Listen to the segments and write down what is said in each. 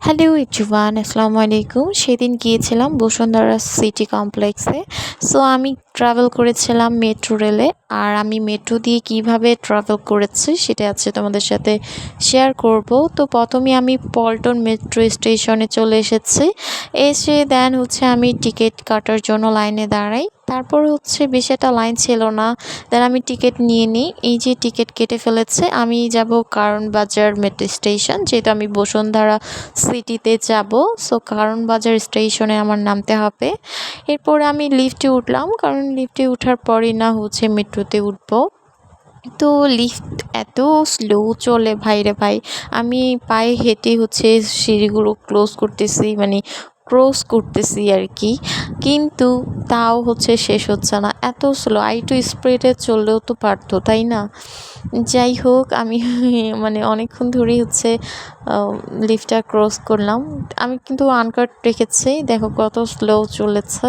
Hello everyone, আসসালামু আলাইকুম। সেদিন গিয়েছিলাম বসুন্ধরা সিটি কমপ্লেক্সে। সো আমি ট্রাভেল করেছিলাম মেট্রো রেলে। আর আমি মেট্রো দিয়ে কিভাবে ট্রাভেল করেছি সেটা আজকে তোমাদের সাথে শেয়ার করব। তো প্রথমে আমি পল্টন মেট্রো স্টেশনে চলে এসেছি। এসে দেন আমি টিকিট কাটার জন্য লাইনে দাঁড়াই। তারপর বেশি একটা লাইন ছিল না। দেন আমি টিকিট নিয়ে নিই। এই যে টিকিট কেটে ফেলেছে। আমি যাব কারণ বাজার মেট্রো স্টেশন, যেহেতু আমি বসুন্ধরা সিটিতে যাব। সো কারণ বাজার স্টেশনে আমার নামতে হবে। এরপর আমি লিফটে উঠলাম, কারণ লিফটে ওঠার পরই না মেট্রোতে উঠবো। তো লিফট এত স্লো চলে ভাই রে ভাই, আমি পায়ে হেঁটে সিঁড়িগুলো ক্রস করতেছি আর কি। কিন্তু তাও শেষ হচ্ছে না, এত স্লো। একটু স্পিডে চললেও তো পারতো, তাই না? যাই হোক, আমি অনেকক্ষণ ধরেই লিফটটা ক্রস করলাম। আমি কিন্তু আনকাট রেখেছি, দেখো কত স্লো চলেছে।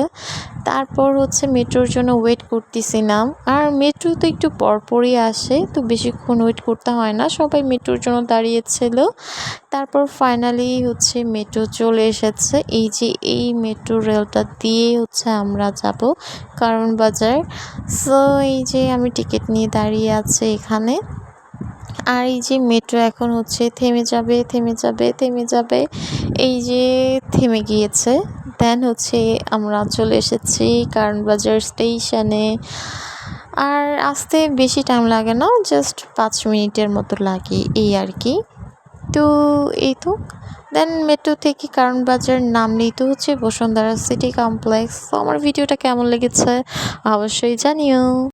তারপর মেট্রোর জন্য ওয়েট করতেছিলাম। আর মেট্রো তো একটু পরপরই আসে, তো বেশিক্ষণ ওয়েট করতে হয় না, সবাই মেট্রোর জন্য দাঁড়িয়েছিল। তারপর ফাইনালি মেট্রো চলে এসেছে। এই যে এই মেট্রো রেলটা দিয়ে আমরা যাব কারণ বাজার। সো এই যে আমি টিকিট নিয়ে দাঁড়িয়ে আছি এখানে। আর এই যে মেট্রো এখন থেমে যাবে থেমে যাবে থেমে যাবে, এই যে থেমে গিয়েছে। দেন আমরা চলে এসেছি কারণ বাজার স্টেশনে। আর আসতে বেশি টাইম লাগে না, জাস্ট 5 মিনিটের মতো লাগে এই আর কি। তো এই তো দেন মেট্রো থেকে কারণ বাজার নামলেই তো বসুন্ধরা সিটি কমপ্লেক্স। তো আমার ভিডিওটা কেমন লেগেছে অবশ্যই জানিও।